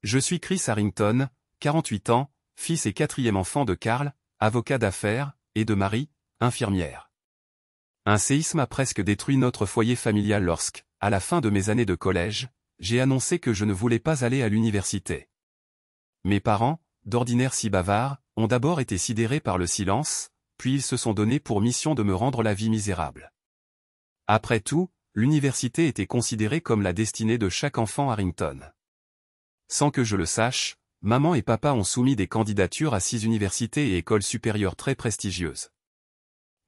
Je suis Chris Harrington, 48 ans, fils et quatrième enfant de Carl, avocat d'affaires, et de Marie, infirmière. Un séisme a presque détruit notre foyer familial lorsque, à la fin de mes années de collège, j'ai annoncé que je ne voulais pas aller à l'université. Mes parents, d'ordinaire si bavards, ont d'abord été sidérés par le silence, puis ils se sont donnés pour mission de me rendre la vie misérable. Après tout, l'université était considérée comme la destinée de chaque enfant Harrington. Sans que je le sache, maman et papa ont soumis des candidatures à 6 universités et écoles supérieures très prestigieuses.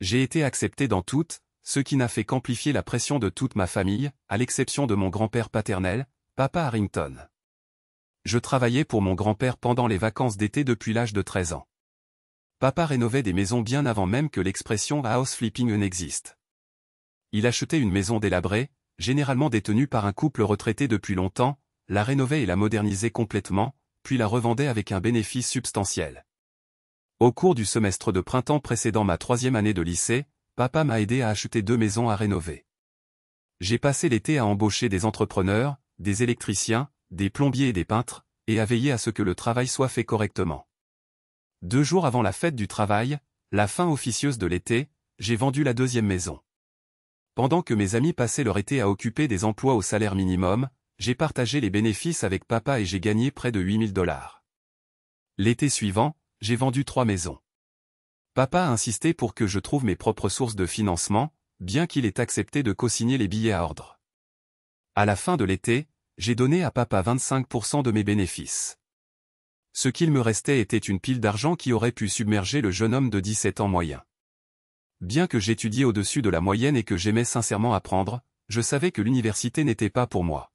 J'ai été accepté dans toutes, ce qui n'a fait qu'amplifier la pression de toute ma famille, à l'exception de mon grand-père paternel, papa Harrington. Je travaillais pour mon grand-père pendant les vacances d'été depuis l'âge de 13 ans. Papa rénovait des maisons bien avant même que l'expression house flipping n'existe. Il achetait une maison délabrée, généralement détenue par un couple retraité depuis longtemps, la rénovait et la modernisait complètement, puis la revendait avec un bénéfice substantiel. Au cours du semestre de printemps précédant ma 3e année de lycée, papa m'a aidé à acheter 2 maisons à rénover. J'ai passé l'été à embaucher des entrepreneurs, des électriciens, des plombiers et des peintres, et à veiller à ce que le travail soit fait correctement. 2 jours avant la fête du travail, la fin officieuse de l'été, j'ai vendu la 2e maison. Pendant que mes amis passaient leur été à occuper des emplois au salaire minimum, j'ai partagé les bénéfices avec papa et j'ai gagné près de 8 000 $. L'été suivant, j'ai vendu 3 maisons. Papa a insisté pour que je trouve mes propres sources de financement, bien qu'il ait accepté de co-signer les billets à ordre. À la fin de l'été, j'ai donné à papa 25% de mes bénéfices. Ce qu'il me restait était une pile d'argent qui aurait pu submerger le jeune homme de 17 ans moyen. Bien que j'étudiais au-dessus de la moyenne et que j'aimais sincèrement apprendre, je savais que l'université n'était pas pour moi.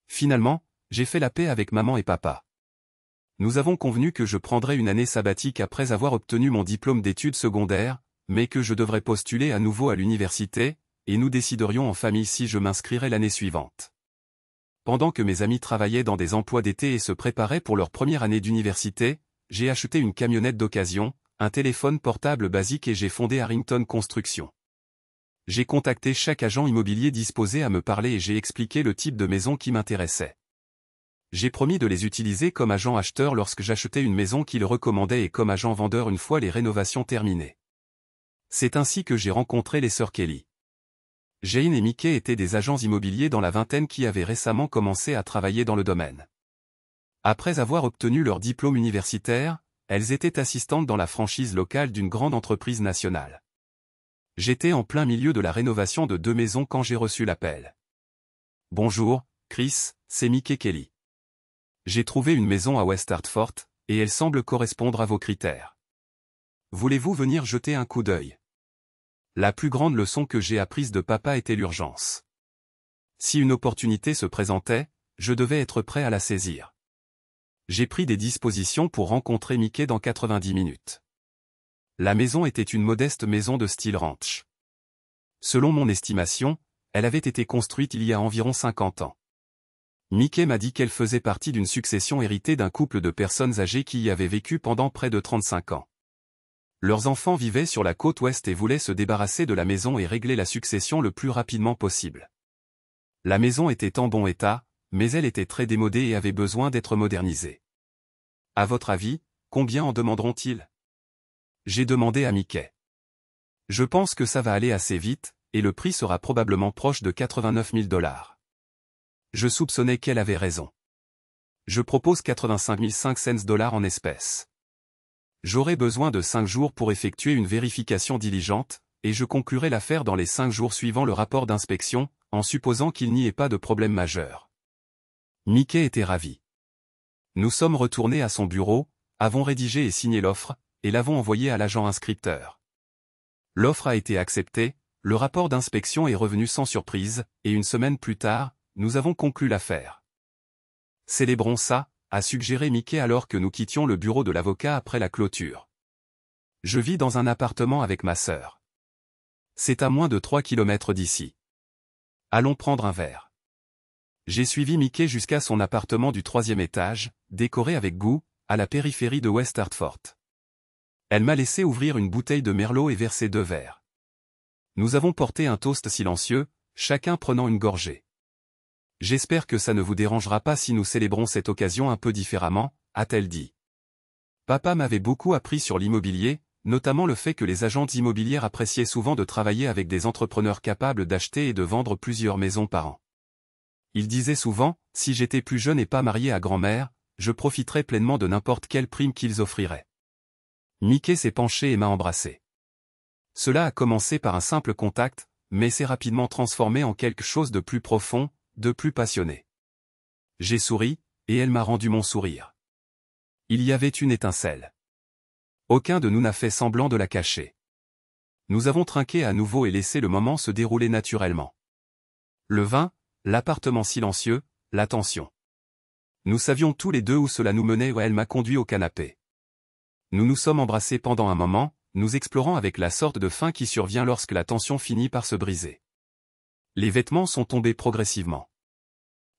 Finalement, j'ai fait la paix avec maman et papa. Nous avons convenu que je prendrais une année sabbatique après avoir obtenu mon diplôme d'études secondaires, mais que je devrais postuler à nouveau à l'université, et nous déciderions en famille si je m'inscrirais l'année suivante. Pendant que mes amis travaillaient dans des emplois d'été et se préparaient pour leur première année d'université, j'ai acheté une camionnette d'occasion, un téléphone portable basique et j'ai fondé Harrington Construction. J'ai contacté chaque agent immobilier disposé à me parler et j'ai expliqué le type de maison qui m'intéressait. J'ai promis de les utiliser comme agent acheteur lorsque j'achetais une maison qu'ils recommandaient et comme agent vendeur une fois les rénovations terminées. C'est ainsi que j'ai rencontré les sœurs Kelly. Jane et Mickey étaient des agents immobiliers dans la vingtaine qui avaient récemment commencé à travailler dans le domaine. Après avoir obtenu leur diplôme universitaire, elles étaient assistantes dans la franchise locale d'une grande entreprise nationale. J'étais en plein milieu de la rénovation de 2 maisons quand j'ai reçu l'appel. « Bonjour, Chris, c'est Mickey Kelly. J'ai trouvé une maison à West Hartford, et elle semble correspondre à vos critères. Voulez-vous venir jeter un coup d'œil ?» La plus grande leçon que j'ai apprise de papa était l'urgence. Si une opportunité se présentait, je devais être prêt à la saisir. J'ai pris des dispositions pour rencontrer Mickey dans 90 minutes. La maison était une modeste maison de style ranch. Selon mon estimation, elle avait été construite il y a environ 50 ans. Mickey m'a dit qu'elle faisait partie d'une succession héritée d'un couple de personnes âgées qui y avaient vécu pendant près de 35 ans. Leurs enfants vivaient sur la côte ouest et voulaient se débarrasser de la maison et régler la succession le plus rapidement possible. La maison était en bon état, mais elle était très démodée et avait besoin d'être modernisée. À votre avis, combien en demanderont-ils ? J'ai demandé à Mickey. Je pense que ça va aller assez vite, et le prix sera probablement proche de 89 000 $. Je soupçonnais qu'elle avait raison. Je propose 85 500 $ en espèces. J'aurai besoin de 5 jours pour effectuer une vérification diligente, et je conclurai l'affaire dans les 5 jours suivant le rapport d'inspection, en supposant qu'il n'y ait pas de problème majeur. Mickey était ravi. Nous sommes retournés à son bureau, avons rédigé et signé l'offre, et l'avons envoyée à l'agent inscripteur. L'offre a été acceptée, le rapport d'inspection est revenu sans surprise, et une semaine plus tard, nous avons conclu l'affaire. Célébrons ça, a suggéré Mickey alors que nous quittions le bureau de l'avocat après la clôture. Je vis dans un appartement avec ma sœur. C'est à moins de 3 km d'ici. Allons prendre un verre. J'ai suivi Mickey jusqu'à son appartement du 3e étage, décoré avec goût, à la périphérie de West Hartford. Elle m'a laissé ouvrir une bouteille de Merlot et verser 2 verres. Nous avons porté un toast silencieux, chacun prenant une gorgée. J'espère que ça ne vous dérangera pas si nous célébrons cette occasion un peu différemment, a-t-elle dit. Papa m'avait beaucoup appris sur l'immobilier, notamment le fait que les agences immobilières appréciaient souvent de travailler avec des entrepreneurs capables d'acheter et de vendre plusieurs maisons par an. Il disait souvent, si j'étais plus jeune et pas marié à grand-mère, je profiterais pleinement de n'importe quelle prime qu'ils offriraient. Mickey s'est penché et m'a embrassé. Cela a commencé par un simple contact, mais s'est rapidement transformé en quelque chose de plus profond, de plus passionné. J'ai souri, et elle m'a rendu mon sourire. Il y avait une étincelle. Aucun de nous n'a fait semblant de la cacher. Nous avons trinqué à nouveau et laissé le moment se dérouler naturellement. Le vin, l'appartement silencieux, l'attention. Nous savions tous les deux où cela nous menait et elle m'a conduit au canapé. Nous nous sommes embrassés pendant un moment, nous explorant avec la sorte de faim qui survient lorsque la tension finit par se briser. Les vêtements sont tombés progressivement.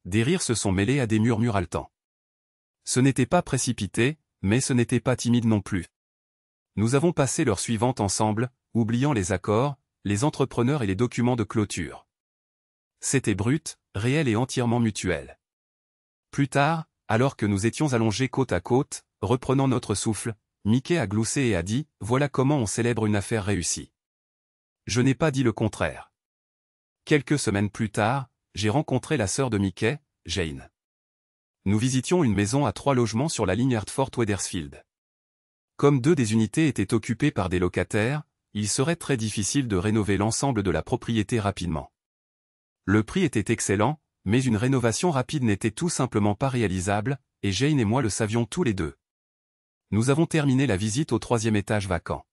Des rires se sont mêlés à des murmures haletants. Ce n'était pas précipité, mais ce n'était pas timide non plus. Nous avons passé l'heure suivante ensemble, oubliant les accords, les entrepreneurs et les documents de clôture. C'était brut, réel et entièrement mutuel. Plus tard, alors que nous étions allongés côte à côte, reprenant notre souffle, Mickey a gloussé et a dit « Voilà comment on célèbre une affaire réussie ». Je n'ai pas dit le contraire. Quelques semaines plus tard, j'ai rencontré la sœur de Mickey, Jane. Nous visitions une maison à 3 logements sur la ligne Hertford-Wethersfield. Comme 2 des unités étaient occupées par des locataires, il serait très difficile de rénover l'ensemble de la propriété rapidement. Le prix était excellent, mais une rénovation rapide n'était tout simplement pas réalisable, et Jane et moi le savions tous les deux. Nous avons terminé la visite au 3e étage vacant.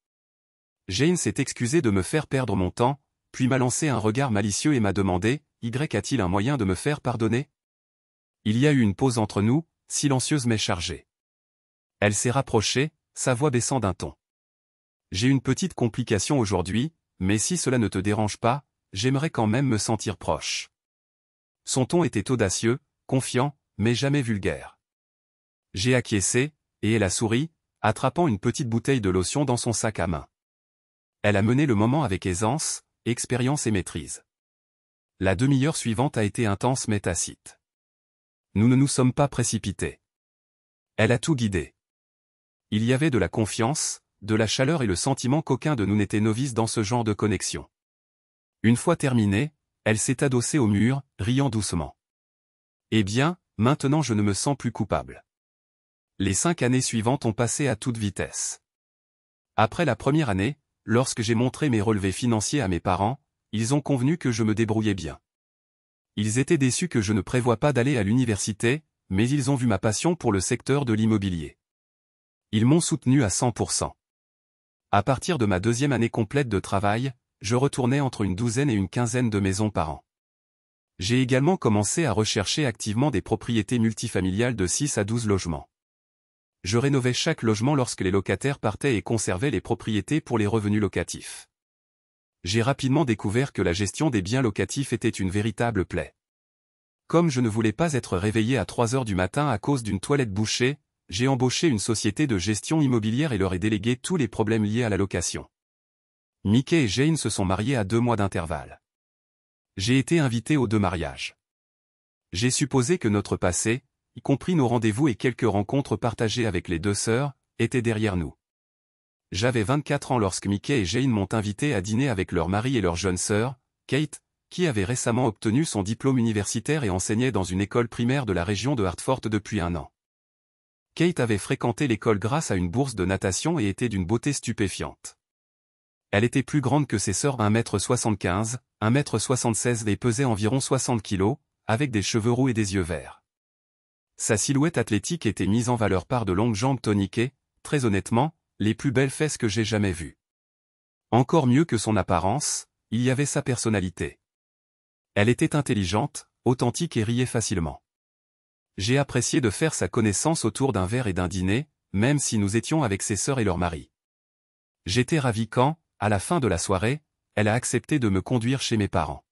Jane s'est excusée de me faire perdre mon temps, puis m'a lancé un regard malicieux et m'a demandé « Y a-t-il un moyen de me faire pardonner ?» Il y a eu une pause entre nous, silencieuse mais chargée. Elle s'est rapprochée, sa voix baissant d'un ton. « J'ai une petite complication aujourd'hui, mais si cela ne te dérange pas, j'aimerais quand même me sentir proche. » Son ton était audacieux, confiant, mais jamais vulgaire. J'ai acquiescé, et elle a souri, attrapant une petite bouteille de lotion dans son sac à main. Elle a mené le moment avec aisance, expérience et maîtrise. La demi-heure suivante a été intense mais tacite. Nous ne nous sommes pas précipités. Elle a tout guidé. Il y avait de la confiance, de la chaleur et le sentiment qu'aucun de nous n'était novice dans ce genre de connexion. Une fois terminée, elle s'est adossée au mur, riant doucement. Eh bien, maintenant je ne me sens plus coupable. Les 5 années suivantes ont passé à toute vitesse. Après la première année, lorsque j'ai montré mes relevés financiers à mes parents, ils ont convenu que je me débrouillais bien. Ils étaient déçus que je ne prévoie pas d'aller à l'université, mais ils ont vu ma passion pour le secteur de l'immobilier. Ils m'ont soutenu à 100%. À partir de ma 2e année complète de travail, je retournais entre une douzaine et une quinzaine de maisons par an. J'ai également commencé à rechercher activement des propriétés multifamiliales de 6 à 12 logements. Je rénovais chaque logement lorsque les locataires partaient et conservais les propriétés pour les revenus locatifs. J'ai rapidement découvert que la gestion des biens locatifs était une véritable plaie. Comme je ne voulais pas être réveillé à 3 heures du matin à cause d'une toilette bouchée, j'ai embauché une société de gestion immobilière et leur ai délégué tous les problèmes liés à la location. Mickey et Jane se sont mariés à 2 mois d'intervalle. J'ai été invité aux 2 mariages. J'ai supposé que notre passé, y compris nos rendez-vous et quelques rencontres partagées avec les 2 sœurs, étaient derrière nous. J'avais 24 ans lorsque Mickey et Jane m'ont invité à dîner avec leur mari et leur jeune sœur, Kate, qui avait récemment obtenu son diplôme universitaire et enseignait dans une école primaire de la région de Hertford depuis 1 an. Kate avait fréquenté l'école grâce à une bourse de natation et était d'une beauté stupéfiante. Elle était plus grande que ses sœurs 1m75, 1m76 et pesait environ 60 kg, avec des cheveux roux et des yeux verts. Sa silhouette athlétique était mise en valeur par de longues jambes toniquées, très honnêtement, les plus belles fesses que j'ai jamais vues. Encore mieux que son apparence, il y avait sa personnalité. Elle était intelligente, authentique et riait facilement. J'ai apprécié de faire sa connaissance autour d'un verre et d'un dîner, même si nous étions avec ses sœurs et leurs maris. J'étais ravi quand, à la fin de la soirée, elle a accepté de me conduire chez mes parents.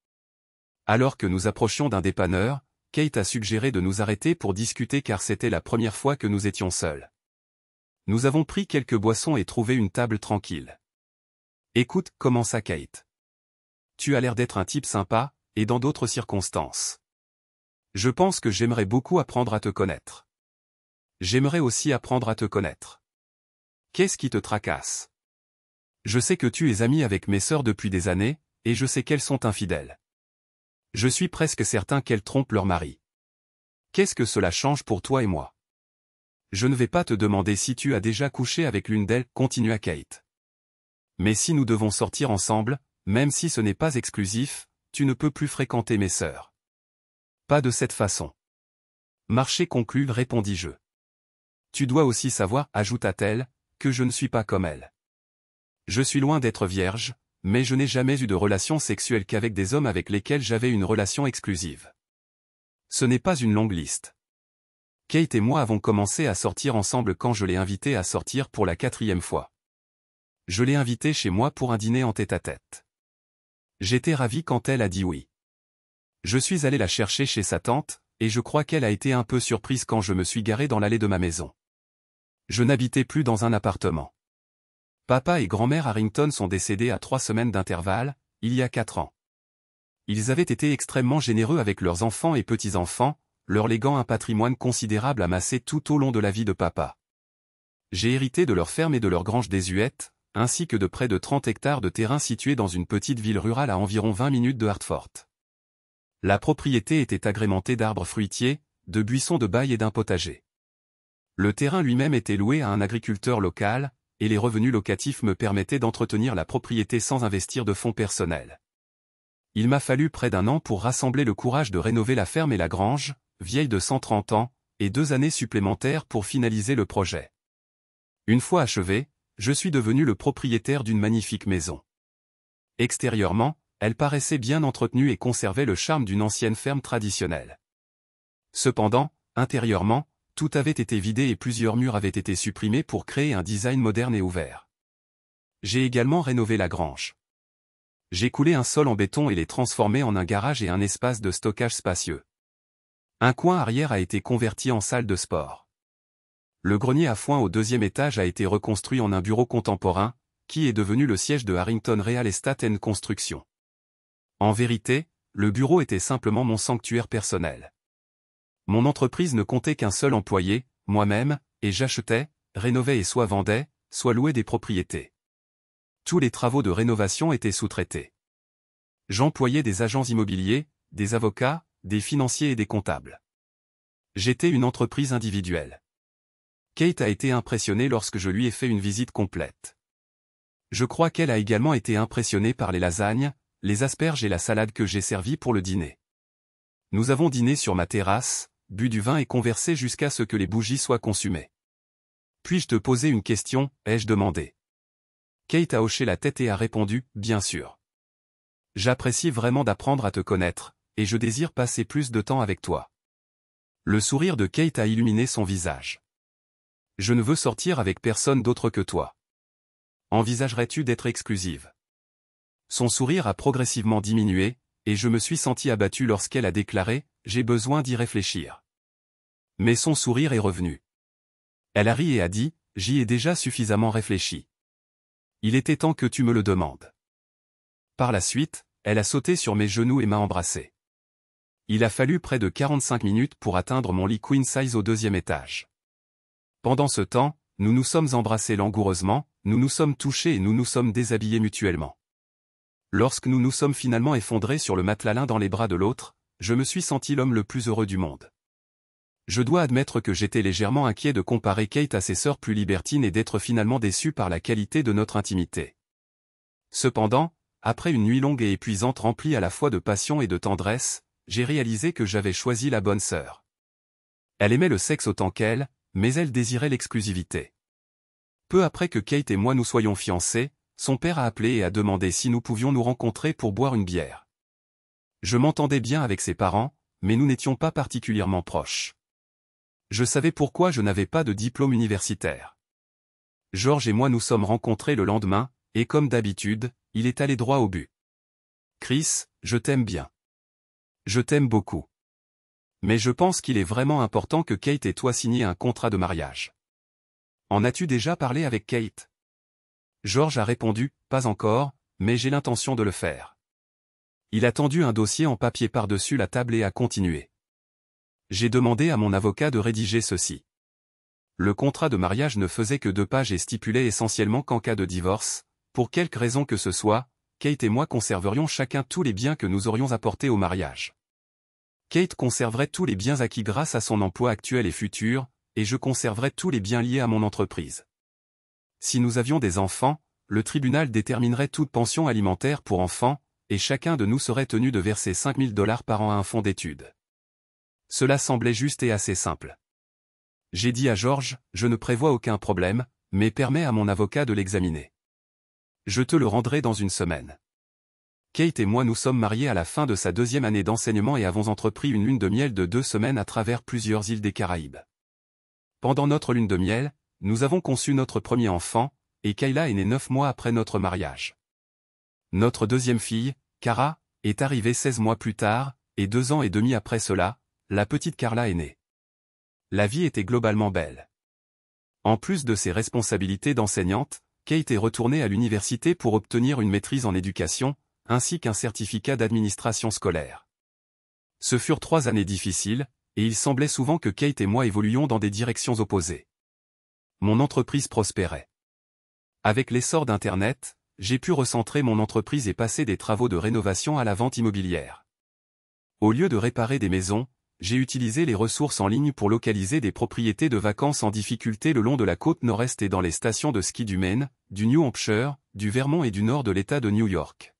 Alors que nous approchions d'un dépanneur, Kate a suggéré de nous arrêter pour discuter car c'était la première fois que nous étions seuls. Nous avons pris quelques boissons et trouvé une table tranquille. « Écoute, commença Kate. Tu as l'air d'être un type sympa, et dans d'autres circonstances. Je pense que j'aimerais beaucoup apprendre à te connaître. J'aimerais aussi apprendre à te connaître. Qu'est-ce qui te tracasse? Je sais que tu es amie avec mes sœurs depuis des années, et je sais qu'elles sont infidèles. Je suis presque certain qu'elles trompent leur mari. Qu'est-ce que cela change pour toi et moi? Je ne vais pas te demander si tu as déjà couché avec l'une d'elles, continua Kate. Mais si nous devons sortir ensemble, même si ce n'est pas exclusif, tu ne peux plus fréquenter mes sœurs. Pas de cette façon. Marché conclu, répondis-je. Tu dois aussi savoir, ajouta-t-elle, que je ne suis pas comme elle. Je suis loin d'être vierge, mais je n'ai jamais eu de relation sexuelle qu'avec des hommes avec lesquels j'avais une relation exclusive. Ce n'est pas une longue liste. Kate et moi avons commencé à sortir ensemble quand je l'ai invitée à sortir pour la 4e fois. Je l'ai invitée chez moi pour un dîner en tête-à-tête. J'étais ravi quand elle a dit oui. Je suis allé la chercher chez sa tante, et je crois qu'elle a été un peu surprise quand je me suis garé dans l'allée de ma maison. Je n'habitais plus dans un appartement. Papa et grand-mère Harrington sont décédés à 3 semaines d'intervalle, il y a 4 ans. Ils avaient été extrêmement généreux avec leurs enfants et petits-enfants, leur léguant un patrimoine considérable amassé tout au long de la vie de papa. J'ai hérité de leur ferme et de leur grange désuète, ainsi que de près de 30 hectares de terrain situés dans une petite ville rurale à environ 20 minutes de Hartford. La propriété était agrémentée d'arbres fruitiers, de buissons de bail et d'un potager. Le terrain lui-même était loué à un agriculteur local, et les revenus locatifs me permettaient d'entretenir la propriété sans investir de fonds personnels. Il m'a fallu près d'1 an pour rassembler le courage de rénover la ferme et la grange, vieille de 130 ans, et 2 années supplémentaires pour finaliser le projet. Une fois achevé, je suis devenu le propriétaire d'une magnifique maison. Extérieurement, elle paraissait bien entretenue et conservait le charme d'une ancienne ferme traditionnelle. Cependant, intérieurement, tout avait été vidé et plusieurs murs avaient été supprimés pour créer un design moderne et ouvert. J'ai également rénové la grange. J'ai coulé un sol en béton et l'ai transformé en un garage et un espace de stockage spacieux. Un coin arrière a été converti en salle de sport. Le grenier à foin au 2e étage a été reconstruit en un bureau contemporain, qui est devenu le siège de Harrington Real Estate and Construction. En vérité, le bureau était simplement mon sanctuaire personnel. Mon entreprise ne comptait qu'un seul employé, moi-même, et j'achetais, rénovais et soit vendais, soit louais des propriétés. Tous les travaux de rénovation étaient sous-traités. J'employais des agents immobiliers, des avocats, des financiers et des comptables. J'étais une entreprise individuelle. Kate a été impressionnée lorsque je lui ai fait une visite complète. Je crois qu'elle a également été impressionnée par les lasagnes, les asperges et la salade que j'ai servies pour le dîner. Nous avons dîné sur ma terrasse, bu du vin et conversé jusqu'à ce que les bougies soient consumées. Puis-je te poser une question, ai-je demandé. Kate a hoché la tête et a répondu, bien sûr. J'apprécie vraiment d'apprendre à te connaître, et je désire passer plus de temps avec toi. Le sourire de Kate a illuminé son visage. Je ne veux sortir avec personne d'autre que toi. Envisagerais-tu d'être exclusive? Son sourire a progressivement diminué, et je me suis senti abattu lorsqu'elle a déclaré « J'ai besoin d'y réfléchir ». Mais son sourire est revenu. Elle a ri et a dit « J'y ai déjà suffisamment réfléchi. Il était temps que tu me le demandes. » Par la suite, elle a sauté sur mes genoux et m'a embrassé. Il a fallu près de 45 minutes pour atteindre mon lit queen size au 2e étage. Pendant ce temps, nous nous sommes embrassés langoureusement, nous nous sommes touchés et nous nous sommes déshabillés mutuellement. Lorsque nous nous sommes finalement effondrés sur le matelas l'un dans les bras de l'autre, je me suis senti l'homme le plus heureux du monde. Je dois admettre que j'étais légèrement inquiet de comparer Kate à ses sœurs plus libertines et d'être finalement déçu par la qualité de notre intimité. Cependant, après une nuit longue et épuisante remplie à la fois de passion et de tendresse, j'ai réalisé que j'avais choisi la bonne sœur. Elle aimait le sexe autant qu'elle, mais elle désirait l'exclusivité. Peu après que Kate et moi nous soyons fiancés, son père a appelé et a demandé si nous pouvions nous rencontrer pour boire une bière. Je m'entendais bien avec ses parents, mais nous n'étions pas particulièrement proches. Je savais pourquoi je n'avais pas de diplôme universitaire. George et moi nous sommes rencontrés le lendemain, et comme d'habitude, il est allé droit au but. Chris, je t'aime bien. Je t'aime beaucoup. Mais je pense qu'il est vraiment important que Kate et toi signiez un contrat de mariage. En as-tu déjà parlé avec Kate? George a répondu, pas encore, mais j'ai l'intention de le faire. Il a tendu un dossier en papier par-dessus la table et a continué. J'ai demandé à mon avocat de rédiger ceci. Le contrat de mariage ne faisait que 2 pages et stipulait essentiellement qu'en cas de divorce, pour quelque raison que ce soit, Kate et moi conserverions chacun tous les biens que nous aurions apportés au mariage. Kate conserverait tous les biens acquis grâce à son emploi actuel et futur, et je conserverais tous les biens liés à mon entreprise. Si nous avions des enfants, le tribunal déterminerait toute pension alimentaire pour enfants, et chacun de nous serait tenu de verser $5 000 par an à un fonds d'études. Cela semblait juste et assez simple. J'ai dit à George, je ne prévois aucun problème, mais permets à mon avocat de l'examiner. Je te le rendrai dans une semaine. Kate et moi nous sommes mariés à la fin de sa 2e année d'enseignement et avons entrepris une lune de miel de 2 semaines à travers plusieurs îles des Caraïbes. Pendant notre lune de miel, nous avons conçu notre premier enfant, et Kayla est née 9 mois après notre mariage. Notre deuxième fille, Cara, est arrivée 16 mois plus tard, et 2 ans et demi après cela, la petite Carla est née. La vie était globalement belle. En plus de ses responsabilités d'enseignante, Kate est retournée à l'université pour obtenir une maîtrise en éducation, ainsi qu'un certificat d'administration scolaire. Ce furent 3 années difficiles, et il semblait souvent que Kate et moi évoluions dans des directions opposées. Mon entreprise prospérait. Avec l'essor d'Internet, j'ai pu recentrer mon entreprise et passer des travaux de rénovation à la vente immobilière. Au lieu de réparer des maisons, j'ai utilisé les ressources en ligne pour localiser des propriétés de vacances en difficulté le long de la côte nord-est et dans les stations de ski du Maine, du New Hampshire, du Vermont et du nord de l'État de New York.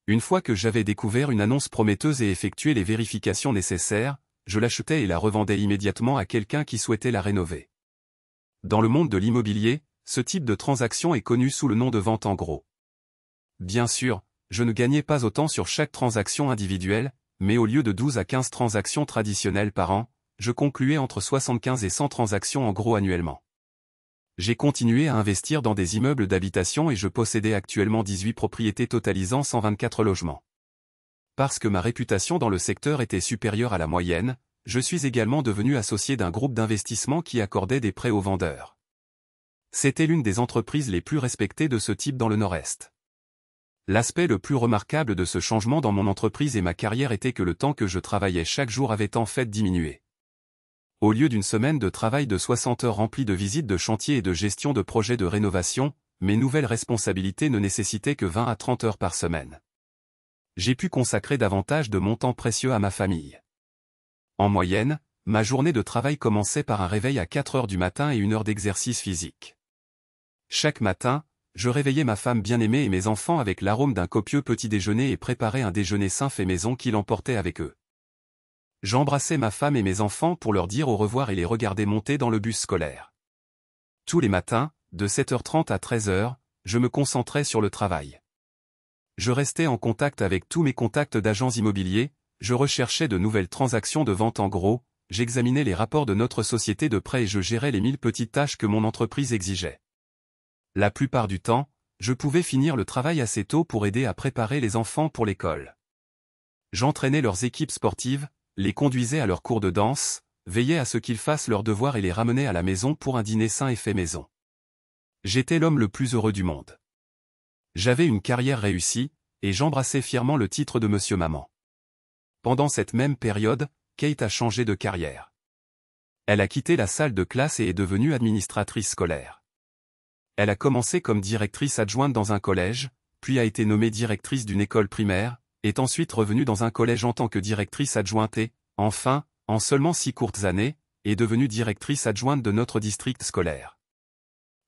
Une fois que j'avais découvert une annonce prometteuse et effectué les vérifications nécessaires, je l'achetais et la revendais immédiatement à quelqu'un qui souhaitait la rénover. Dans le monde de l'immobilier, ce type de transaction est connu sous le nom de vente en gros. Bien sûr, je ne gagnais pas autant sur chaque transaction individuelle, mais au lieu de 12 à 15 transactions traditionnelles par an, je concluais entre 75 et 100 transactions en gros annuellement. J'ai continué à investir dans des immeubles d'habitation et je possédais actuellement 18 propriétés totalisant 124 logements. Parce que ma réputation dans le secteur était supérieure à la moyenne, je suis également devenu associé d'un groupe d'investissement qui accordait des prêts aux vendeurs. C'était l'une des entreprises les plus respectées de ce type dans le Nord-Est. L'aspect le plus remarquable de ce changement dans mon entreprise et ma carrière était que le temps que je travaillais chaque jour avait en fait diminué. Au lieu d'une semaine de travail de 60 heures remplie de visites de chantier et de gestion de projets de rénovation, mes nouvelles responsabilités ne nécessitaient que 20 à 30 heures par semaine. J'ai pu consacrer davantage de mon temps précieux à ma famille. En moyenne, ma journée de travail commençait par un réveil à 4 heures du matin et 1 heure d'exercice physique. Chaque matin, je réveillais ma femme bien-aimée et mes enfants avec l'arôme d'un copieux petit déjeuner et préparais un déjeuner sain fait maison qu'ils emportaient avec eux. J'embrassais ma femme et mes enfants pour leur dire au revoir et les regarder monter dans le bus scolaire. Tous les matins, de 7h30 à 13h, je me concentrais sur le travail. Je restais en contact avec tous mes contacts d'agents immobiliers, je recherchais de nouvelles transactions de vente en gros, j'examinais les rapports de notre société de près et je gérais les 1000 petites tâches que mon entreprise exigeait. La plupart du temps, je pouvais finir le travail assez tôt pour aider à préparer les enfants pour l'école. J'entraînais leurs équipes sportives, les conduisais à leurs cours de danse, veillais à ce qu'ils fassent leurs devoirs et les ramenais à la maison pour un dîner sain et fait maison. J'étais l'homme le plus heureux du monde. J'avais une carrière réussie, et j'embrassais fièrement le titre de Monsieur Maman. Pendant cette même période, Kate a changé de carrière. Elle a quitté la salle de classe et est devenue administratrice scolaire. Elle a commencé comme directrice adjointe dans un collège, puis a été nommée directrice d'une école primaire, est ensuite revenue dans un collège en tant que directrice adjointe et, enfin, en seulement 6 courtes années, est devenue directrice adjointe de notre district scolaire.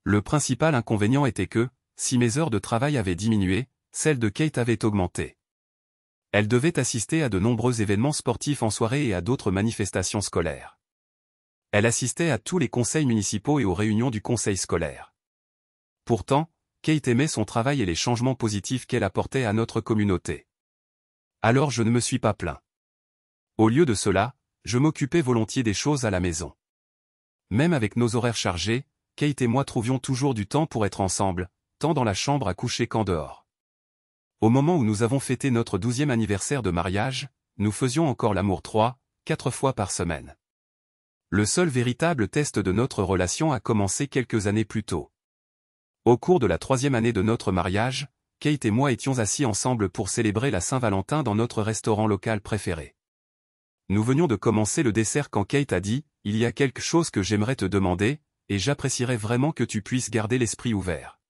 Le principal inconvénient était que, si mes heures de travail avaient diminué, celles de Kate avaient augmenté. Elle devait assister à de nombreux événements sportifs en soirée et à d'autres manifestations scolaires. Elle assistait à tous les conseils municipaux et aux réunions du conseil scolaire. Pourtant, Kate aimait son travail et les changements positifs qu'elle apportait à notre communauté. Alors je ne me suis pas plaint. Au lieu de cela, je m'occupais volontiers des choses à la maison. Même avec nos horaires chargés, Kate et moi trouvions toujours du temps pour être ensemble, tant dans la chambre à coucher qu'en dehors. Au moment où nous avons fêté notre 12e anniversaire de mariage, nous faisions encore l'amour 3-4 fois par semaine. Le seul véritable test de notre relation a commencé quelques années plus tôt. Au cours de la 3e année de notre mariage, Kate et moi étions assis ensemble pour célébrer la Saint-Valentin dans notre restaurant local préféré. Nous venions de commencer le dessert quand Kate a dit « Il y a quelque chose que j'aimerais te demander, et j'apprécierais vraiment que tu puisses garder l'esprit ouvert. »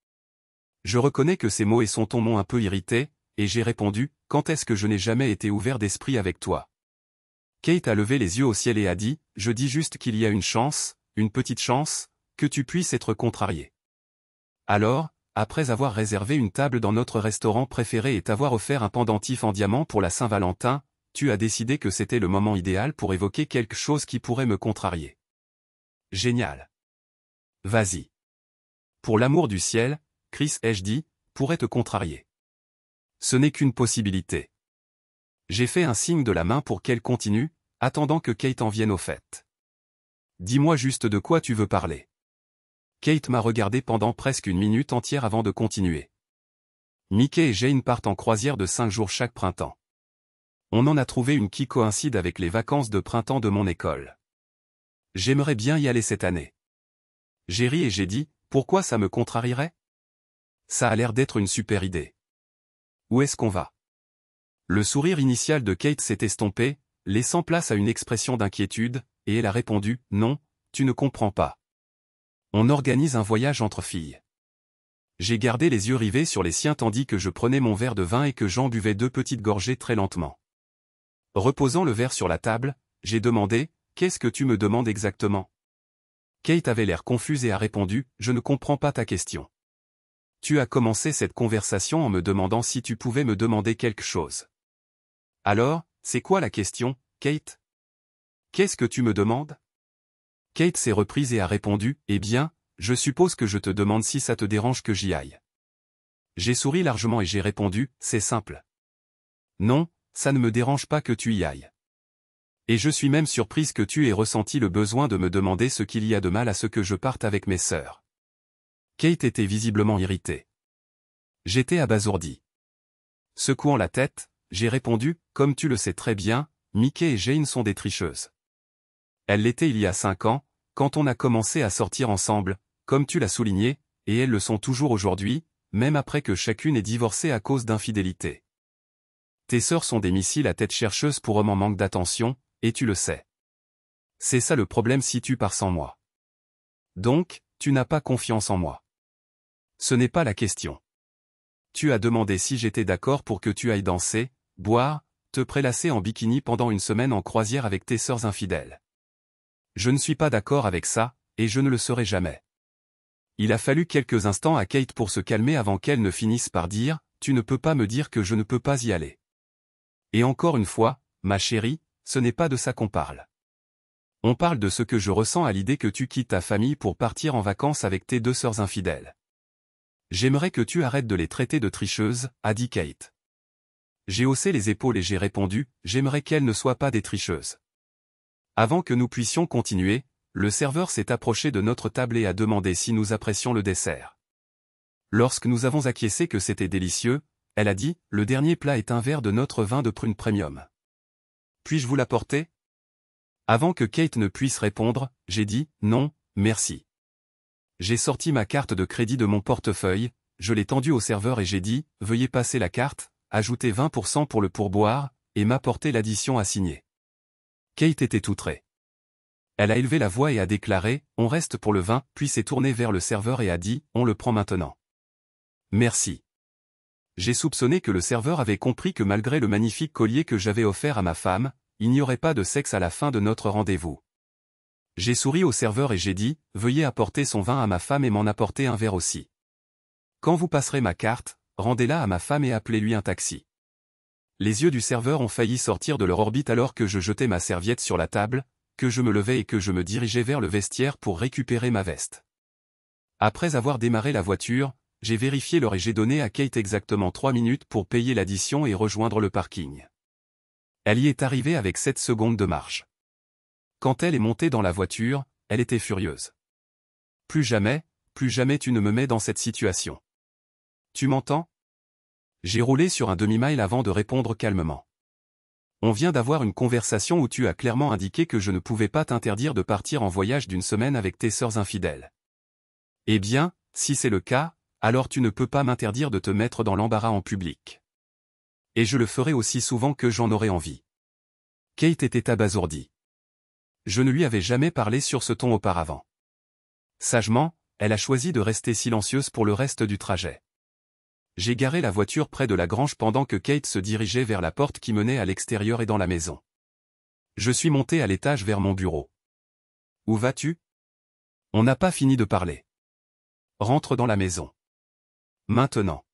Je reconnais que ces mots et son ton m'ont un peu irrité, et j'ai répondu « Quand est-ce que je n'ai jamais été ouvert d'esprit avec toi ?» Kate a levé les yeux au ciel et a dit « Je dis juste qu'il y a une chance, une petite chance, que tu puisses être contrarié. » Alors, après avoir réservé une table dans notre restaurant préféré et t'avoir offert un pendentif en diamant pour la Saint-Valentin, tu as décidé que c'était le moment idéal pour évoquer quelque chose qui pourrait me contrarier. Génial. Vas-y. Pour l'amour du ciel, Chris H.D. pourrait te contrarier. Ce n'est qu'une possibilité. J'ai fait un signe de la main pour qu'elle continue, attendant que Kate en vienne au fait. Dis-moi juste de quoi tu veux parler. Kate m'a regardé pendant presque une minute entière avant de continuer. Mickey et Jane partent en croisière de 5 jours chaque printemps. On en a trouvé une qui coïncide avec les vacances de printemps de mon école. J'aimerais bien y aller cette année. J'ai ri et j'ai dit, pourquoi ça me contrarierait? Ça a l'air d'être une super idée. Où est-ce qu'on va? Le sourire initial de Kate s'est estompé, laissant place à une expression d'inquiétude, et elle a répondu, non, tu ne comprends pas. On organise un voyage entre filles. J'ai gardé les yeux rivés sur les siens tandis que je prenais mon verre de vin et que j'en buvais 2 petites gorgées très lentement. Reposant le verre sur la table, j'ai demandé, qu'est-ce que tu me demandes exactement? Kate avait l'air confuse et a répondu, je ne comprends pas ta question. Tu as commencé cette conversation en me demandant si tu pouvais me demander quelque chose. Alors, c'est quoi la question, Kate? Qu'est-ce que tu me demandes? Kate s'est reprise et a répondu, eh bien, je suppose que je te demande si ça te dérange que j'y aille. J'ai souri largement et j'ai répondu, c'est simple. Non, ça ne me dérange pas que tu y ailles. Et je suis même surprise que tu aies ressenti le besoin de me demander ce qu'il y a de mal à ce que je parte avec mes sœurs. Kate était visiblement irritée. J'étais abasourdi. Secouant la tête, j'ai répondu, comme tu le sais très bien, Mickey et Jane sont des tricheuses. Elles l'étaient il y a 5 ans, quand on a commencé à sortir ensemble, comme tu l'as souligné, et elles le sont toujours aujourd'hui, même après que chacune ait divorcé à cause d'infidélité. Tes sœurs sont des missiles à tête chercheuse pour hommes en manque d'attention, et tu le sais. C'est ça le problème si tu pars sans moi. Donc, tu n'as pas confiance en moi. Ce n'est pas la question. Tu as demandé si j'étais d'accord pour que tu ailles danser, boire, te prélasser en bikini pendant une semaine en croisière avec tes sœurs infidèles. Je ne suis pas d'accord avec ça, et je ne le serai jamais. Il a fallu quelques instants à Kate pour se calmer avant qu'elle ne finisse par dire, tu ne peux pas me dire que je ne peux pas y aller. Et encore une fois, ma chérie, ce n'est pas de ça qu'on parle. On parle de ce que je ressens à l'idée que tu quittes ta famille pour partir en vacances avec tes 2 sœurs infidèles. J'aimerais que tu arrêtes de les traiter de tricheuses, a dit Kate. J'ai haussé les épaules et j'ai répondu, j'aimerais qu'elles ne soient pas des tricheuses. Avant que nous puissions continuer, le serveur s'est approché de notre table et a demandé si nous apprécions le dessert. Lorsque nous avons acquiescé que c'était délicieux, elle a dit, le dernier plat est un verre de notre vin de prune premium. Puis-je vous l'apporter? Avant que Kate ne puisse répondre, j'ai dit, non, merci. J'ai sorti ma carte de crédit de mon portefeuille, je l'ai tendue au serveur et j'ai dit, veuillez passer la carte, ajouter 20% pour le pourboire, et m'apporter l'addition à signer. Kate était outrée. Elle a élevé la voix et a déclaré, on reste pour le vin, puis s'est tournée vers le serveur et a dit, on le prend maintenant. Merci. J'ai soupçonné que le serveur avait compris que malgré le magnifique collier que j'avais offert à ma femme, il n'y aurait pas de sexe à la fin de notre rendez-vous. J'ai souri au serveur et j'ai dit, veuillez apporter son vin à ma femme et m'en apporter un verre aussi. Quand vous passerez ma carte, rendez-la à ma femme et appelez-lui un taxi. Les yeux du serveur ont failli sortir de leur orbite alors que je jetais ma serviette sur la table, que je me levais et que je me dirigeais vers le vestiaire pour récupérer ma veste. Après avoir démarré la voiture, j'ai vérifié l'heure et j'ai donné à Kate exactement 3 minutes pour payer l'addition et rejoindre le parking. Elle y est arrivée avec 7 secondes de marche. Quand elle est montée dans la voiture, elle était furieuse. Plus jamais tu ne me mets dans cette situation. Tu m'entends? J'ai roulé sur un demi-mile avant de répondre calmement. On vient d'avoir une conversation où tu as clairement indiqué que je ne pouvais pas t'interdire de partir en voyage d'une semaine avec tes sœurs infidèles. Eh bien, si c'est le cas, alors tu ne peux pas m'interdire de te mettre dans l'embarras en public. Et je le ferai aussi souvent que j'en aurai envie. Kate était abasourdie. Je ne lui avais jamais parlé sur ce ton auparavant. Sagement, elle a choisi de rester silencieuse pour le reste du trajet. J'ai garé la voiture près de la grange pendant que Kate se dirigeait vers la porte qui menait à l'extérieur et dans la maison. Je suis monté à l'étage vers mon bureau. Où vas-tu? On n'a pas fini de parler. Rentre dans la maison. Maintenant.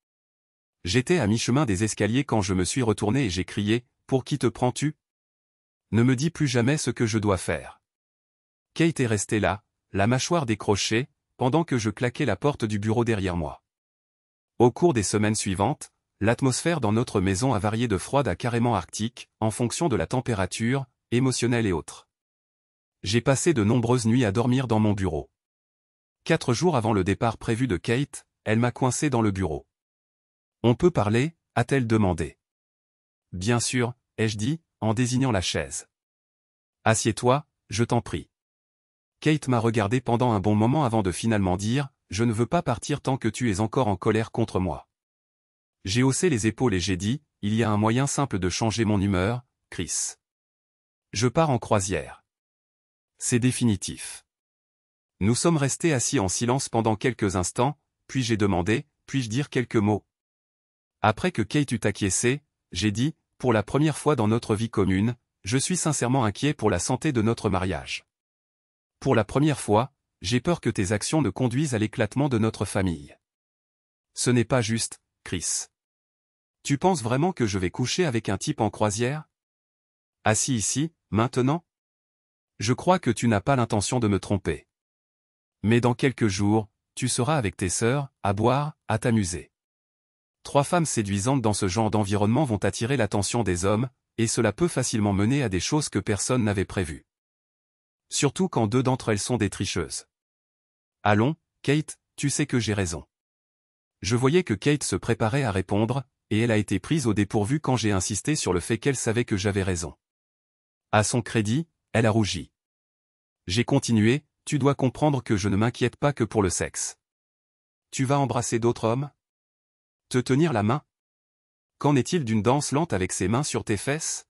J'étais à mi-chemin des escaliers quand je me suis retourné et j'ai crié, pour qui te prends-tu? Ne me dis plus jamais ce que je dois faire. Kate est restée là, la mâchoire décrochée, pendant que je claquais la porte du bureau derrière moi. Au cours des semaines suivantes, l'atmosphère dans notre maison a varié de froide à carrément arctique, en fonction de la température, émotionnelle et autres. J'ai passé de nombreuses nuits à dormir dans mon bureau. 4 jours avant le départ prévu de Kate, elle m'a coincé dans le bureau. On peut parler, a-t-elle demandé. Bien sûr, ai-je dit, en désignant la chaise. Assieds-toi, je t'en prie. Kate m'a regardé pendant un bon moment avant de finalement dire, je ne veux pas partir tant que tu es encore en colère contre moi. J'ai haussé les épaules et j'ai dit, il y a un moyen simple de changer mon humeur, Chris. Je pars en croisière. C'est définitif. Nous sommes restés assis en silence pendant quelques instants, puis j'ai demandé, puis-je dire quelques mots? Après que Kate eut acquiescé, j'ai dit, pour la première fois dans notre vie commune, je suis sincèrement inquiet pour la santé de notre mariage. Pour la première fois, j'ai peur que tes actions ne conduisent à l'éclatement de notre famille. Ce n'est pas juste, Chris. Tu penses vraiment que je vais coucher avec un type en croisière? Assis ici, maintenant? Je crois que tu n'as pas l'intention de me tromper. Mais dans quelques jours, tu seras avec tes sœurs, à boire, à t'amuser. 3 femmes séduisantes dans ce genre d'environnement vont attirer l'attention des hommes, et cela peut facilement mener à des choses que personne n'avait prévues. Surtout quand 2 d'entre elles sont des tricheuses. Allons, Kate, tu sais que j'ai raison. Je voyais que Kate se préparait à répondre, et elle a été prise au dépourvu quand j'ai insisté sur le fait qu'elle savait que j'avais raison. À son crédit, elle a rougi. J'ai continué, tu dois comprendre que je ne m'inquiète pas que pour le sexe. Tu vas embrasser d'autres hommes? Te tenir la main? Qu'en est-il d'une danse lente avec ses mains sur tes fesses?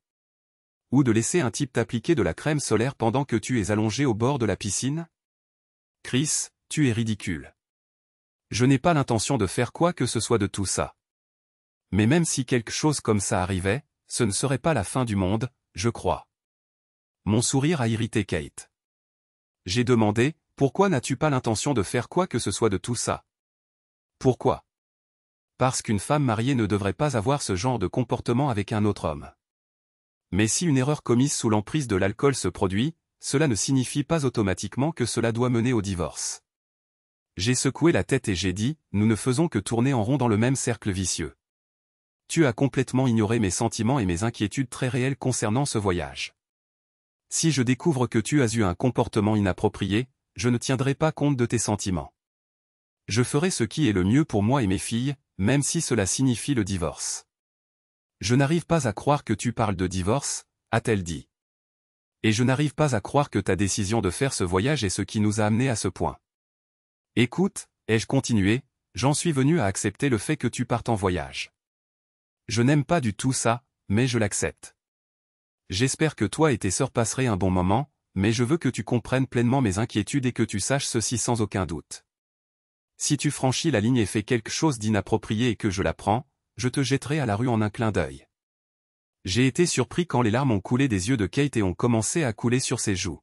Ou de laisser un type t'appliquer de la crème solaire pendant que tu es allongé au bord de la piscine? Chris, tu es ridicule. Je n'ai pas l'intention de faire quoi que ce soit de tout ça. Mais même si quelque chose comme ça arrivait, ce ne serait pas la fin du monde, je crois. Mon sourire a irrité Kate. J'ai demandé, pourquoi n'as-tu pas l'intention de faire quoi que ce soit de tout ça? Pourquoi? Parce qu'une femme mariée ne devrait pas avoir ce genre de comportement avec un autre homme. Mais si une erreur commise sous l'emprise de l'alcool se produit, cela ne signifie pas automatiquement que cela doit mener au divorce. J'ai secoué la tête et j'ai dit, nous ne faisons que tourner en rond dans le même cercle vicieux. Tu as complètement ignoré mes sentiments et mes inquiétudes très réelles concernant ce voyage. Si je découvre que tu as eu un comportement inapproprié, je ne tiendrai pas compte de tes sentiments. Je ferai ce qui est le mieux pour moi et mes filles, même si cela signifie le divorce. Je n'arrive pas à croire que tu parles de divorce, a-t-elle dit. Et je n'arrive pas à croire que ta décision de faire ce voyage est ce qui nous a amenés à ce point. Écoute, ai-je continué, j'en suis venu à accepter le fait que tu partes en voyage. Je n'aime pas du tout ça, mais je l'accepte. J'espère que toi et tes sœurs passerez un bon moment, mais je veux que tu comprennes pleinement mes inquiétudes et que tu saches ceci sans aucun doute. Si tu franchis la ligne et fais quelque chose d'inapproprié et que je l'apprends, je te jetterai à la rue en un clin d'œil. J'ai été surpris quand les larmes ont coulé des yeux de Kate et ont commencé à couler sur ses joues.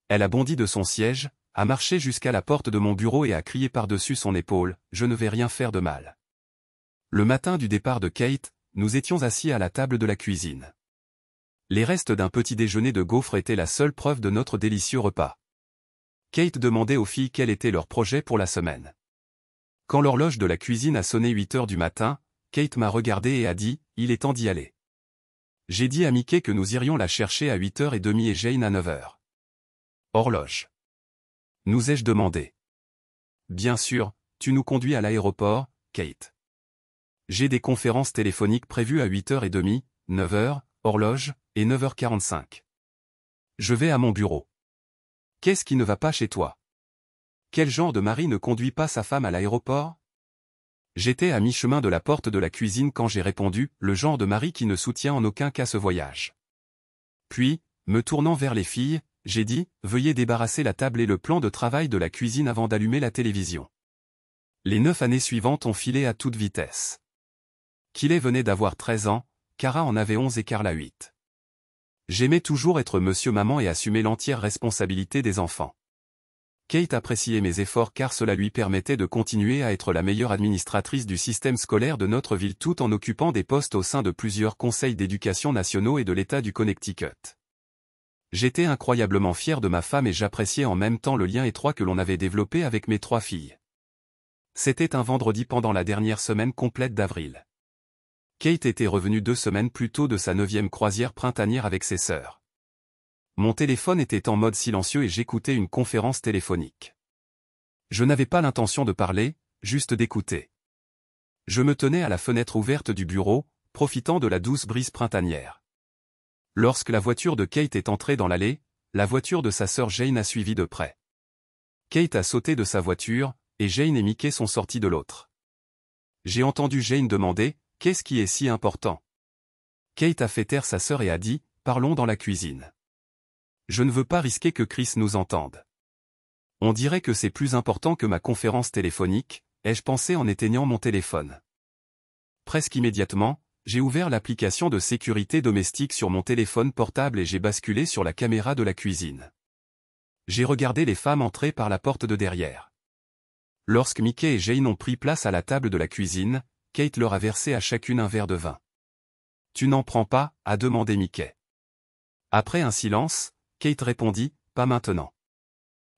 Elle a bondi de son siège, a marché jusqu'à la porte de mon bureau et a crié par-dessus son épaule, « Je ne vais rien faire de mal ». Le matin du départ de Kate, nous étions assis à la table de la cuisine. Les restes d'un petit déjeuner de gaufres étaient la seule preuve de notre délicieux repas. Kate demandait aux filles quel était leur projet pour la semaine. Quand l'horloge de la cuisine a sonné 8 heures du matin, Kate m'a regardé et a dit, il est temps d'y aller. J'ai dit à Mickey que nous irions la chercher à 8h30 et Jane à 9h. Horloge. Nous ai-je demandé. Bien sûr, tu nous conduis à l'aéroport, Kate. J'ai des conférences téléphoniques prévues à 8h30, 9h, horloge, et 9h45. Je vais à mon bureau. Qu'est-ce qui ne va pas chez toi? Quel genre de mari ne conduit pas sa femme à l'aéroport? J'étais à mi-chemin de la porte de la cuisine quand j'ai répondu, le genre de mari qui ne soutient en aucun cas ce voyage. Puis, me tournant vers les filles, j'ai dit, veuillez débarrasser la table et le plan de travail de la cuisine avant d'allumer la télévision. Les 9 années suivantes ont filé à toute vitesse. Kiley venait d'avoir 13 ans, Cara en avait 11 et Carla 8. J'aimais toujours être monsieur maman et assumer l'entière responsabilité des enfants. Kate appréciait mes efforts car cela lui permettait de continuer à être la meilleure administratrice du système scolaire de notre ville tout en occupant des postes au sein de plusieurs conseils d'éducation nationaux et de l'État du Connecticut. J'étais incroyablement fier de ma femme et j'appréciais en même temps le lien étroit que l'on avait développé avec mes 3 filles. C'était un vendredi pendant la dernière semaine complète d'avril. Kate était revenue 2 semaines plus tôt de sa 9e croisière printanière avec ses sœurs. Mon téléphone était en mode silencieux et j'écoutais une conférence téléphonique. Je n'avais pas l'intention de parler, juste d'écouter. Je me tenais à la fenêtre ouverte du bureau, profitant de la douce brise printanière. Lorsque la voiture de Kate est entrée dans l'allée, la voiture de sa sœur Jane a suivi de près. Kate a sauté de sa voiture, et Jane et Mickey sont sortis de l'autre. J'ai entendu Jane demander « Qu'est-ce qui est si important ?» Kate a fait taire sa sœur et a dit « Parlons dans la cuisine. » Je ne veux pas risquer que Chris nous entende. On dirait que c'est plus important que ma conférence téléphonique, ai-je pensé en éteignant mon téléphone. Presque immédiatement, j'ai ouvert l'application de sécurité domestique sur mon téléphone portable et j'ai basculé sur la caméra de la cuisine. J'ai regardé les femmes entrer par la porte de derrière. Lorsque Mickey et Jane ont pris place à la table de la cuisine, Kate leur a versé à chacune un verre de vin. « Tu n'en prends pas ?» a demandé Mickey. Après un silence, Kate répondit, « Pas maintenant.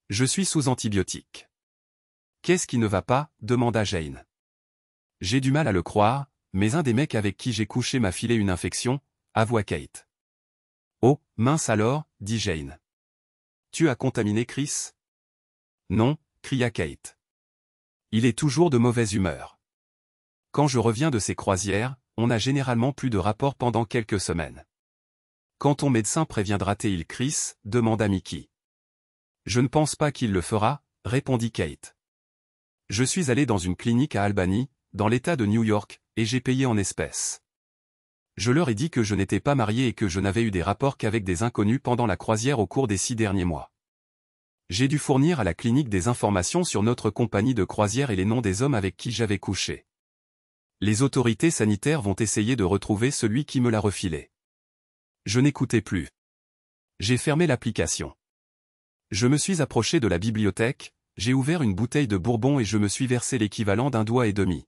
Je suis sous antibiotiques. »« Qu'est-ce qui ne va pas ?» demanda Jane. « J'ai du mal à le croire, mais un des mecs avec qui j'ai couché m'a filé une infection, » avoua Kate. « Oh, mince alors, » dit Jane. « Tu as contaminé Chris ?»« Non, » cria Kate. « Il est toujours de mauvaise humeur. Quand je reviens de ces croisières, on a généralement plus de rapports pendant quelques semaines. »« Quand ton médecin préviendra-t-il Chris ?» demanda Mickey. « Je ne pense pas qu'il le fera, » répondit Kate. « Je suis allé dans une clinique à Albany, dans l'État de New York, et j'ai payé en espèces. Je leur ai dit que je n'étais pas marié et que je n'avais eu des rapports qu'avec des inconnus pendant la croisière au cours des 6 derniers mois. J'ai dû fournir à la clinique des informations sur notre compagnie de croisière et les noms des hommes avec qui j'avais couché. Les autorités sanitaires vont essayer de retrouver celui qui me l'a refilé. » Je n'écoutais plus. J'ai fermé l'application. Je me suis approché de la bibliothèque, j'ai ouvert une bouteille de bourbon et je me suis versé l'équivalent d'un doigt et demi.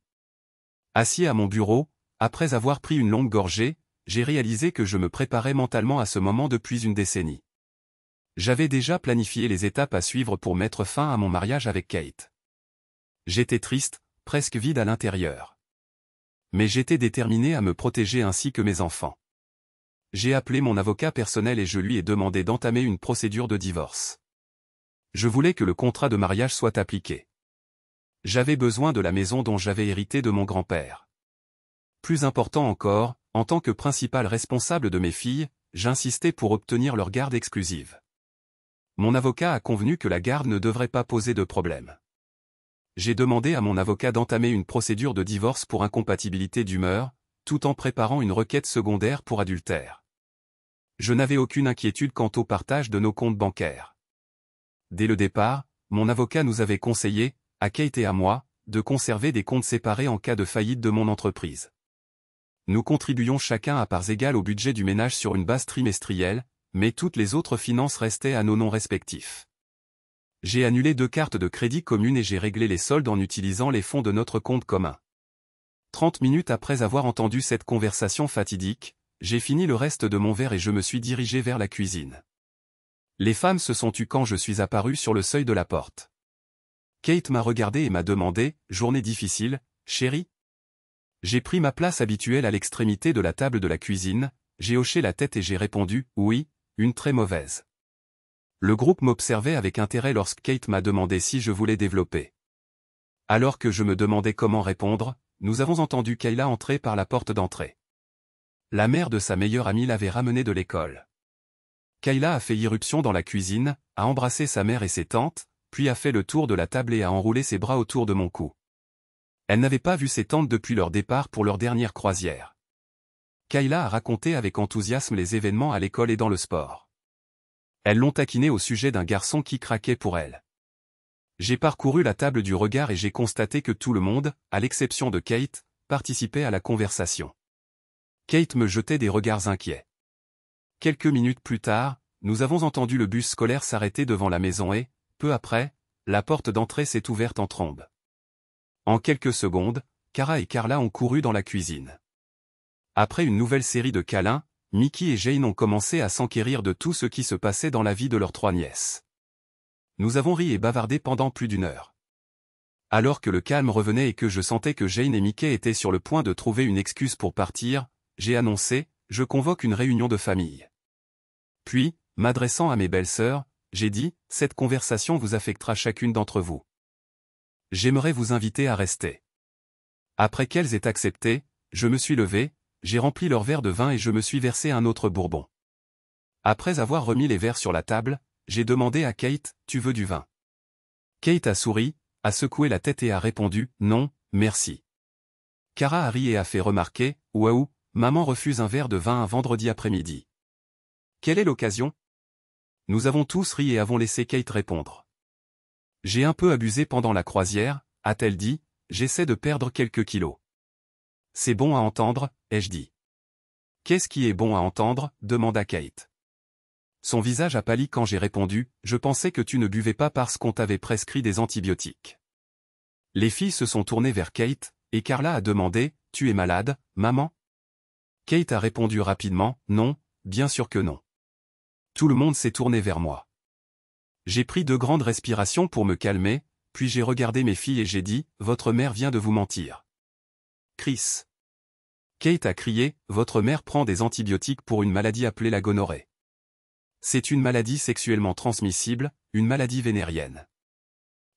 Assis à mon bureau, après avoir pris une longue gorgée, j'ai réalisé que je me préparais mentalement à ce moment depuis une décennie. J'avais déjà planifié les étapes à suivre pour mettre fin à mon mariage avec Kate. J'étais triste, presque vide à l'intérieur. Mais j'étais déterminé à me protéger ainsi que mes enfants. J'ai appelé mon avocat personnel et je lui ai demandé d'entamer une procédure de divorce. Je voulais que le contrat de mariage soit appliqué. J'avais besoin de la maison dont j'avais hérité de mon grand-père. Plus important encore, en tant que principal responsable de mes filles, j'insistais pour obtenir leur garde exclusive. Mon avocat a convenu que la garde ne devrait pas poser de problème. J'ai demandé à mon avocat d'entamer une procédure de divorce pour incompatibilité d'humeur, tout en préparant une requête secondaire pour adultère. Je n'avais aucune inquiétude quant au partage de nos comptes bancaires. Dès le départ, mon avocat nous avait conseillé, à Kate et à moi, de conserver des comptes séparés en cas de faillite de mon entreprise. Nous contribuions chacun à parts égales au budget du ménage sur une base trimestrielle, mais toutes les autres finances restaient à nos noms respectifs. J'ai annulé 2 cartes de crédit communes et j'ai réglé les soldes en utilisant les fonds de notre compte commun. 30 minutes après avoir entendu cette conversation fatidique, j'ai fini le reste de mon verre et je me suis dirigé vers la cuisine. Les femmes se sont tues quand je suis apparu sur le seuil de la porte. Kate m'a regardé et m'a demandé, « Journée difficile, chérie ?» J'ai pris ma place habituelle à l'extrémité de la table de la cuisine, j'ai hoché la tête et j'ai répondu, « Oui, une très mauvaise. » Le groupe m'observait avec intérêt lorsque Kate m'a demandé si je voulais développer. Alors que je me demandais comment répondre, nous avons entendu Kayla entrer par la porte d'entrée. La mère de sa meilleure amie l'avait ramenée de l'école. Kayla a fait irruption dans la cuisine, a embrassé sa mère et ses tantes, puis a fait le tour de la table et a enroulé ses bras autour de mon cou. Elle n'avait pas vu ses tantes depuis leur départ pour leur dernière croisière. Kayla a raconté avec enthousiasme les événements à l'école et dans le sport. Elles l'ont taquinée au sujet d'un garçon qui craquait pour elle. J'ai parcouru la table du regard et j'ai constaté que tout le monde, à l'exception de Kate, participait à la conversation. Kate me jetait des regards inquiets. Quelques minutes plus tard, nous avons entendu le bus scolaire s'arrêter devant la maison et, peu après, la porte d'entrée s'est ouverte en trombe. En quelques secondes, Cara et Carla ont couru dans la cuisine. Après une nouvelle série de câlins, Mickey et Jane ont commencé à s'enquérir de tout ce qui se passait dans la vie de leurs 3 nièces. Nous avons ri et bavardé pendant plus d'1 heure. Alors que le calme revenait et que je sentais que Jane et Mickey étaient sur le point de trouver une excuse pour partir, j'ai annoncé, je convoque une réunion de famille. Puis, m'adressant à mes belles-sœurs, j'ai dit, cette conversation vous affectera chacune d'entre vous. J'aimerais vous inviter à rester. Après qu'elles aient accepté, je me suis levé, j'ai rempli leur verre de vin et je me suis versé un autre bourbon. Après avoir remis les verres sur la table, j'ai demandé à Kate, tu veux du vin? Kate a souri, a secoué la tête et a répondu, non, merci. Cara a ri et a fait remarquer, waouh, maman refuse un verre de vin un vendredi après-midi. Quelle est l'occasion? Nous avons tous ri et avons laissé Kate répondre. J'ai un peu abusé pendant la croisière, a-t-elle dit, j'essaie de perdre quelques kilos. C'est bon à entendre, ai-je dit. Qu'est-ce qui est bon à entendre, demanda Kate. Son visage a pâli quand j'ai répondu, je pensais que tu ne buvais pas parce qu'on t'avait prescrit des antibiotiques. Les filles se sont tournées vers Kate, et Carla a demandé, tu es malade, maman? Kate a répondu rapidement, non, bien sûr que non. Tout le monde s'est tourné vers moi. J'ai pris 2 grandes respirations pour me calmer, puis j'ai regardé mes filles et j'ai dit, votre mère vient de vous mentir. Chris. Kate a crié, votre mère prend des antibiotiques pour une maladie appelée la gonorrhée. C'est une maladie sexuellement transmissible, une maladie vénérienne.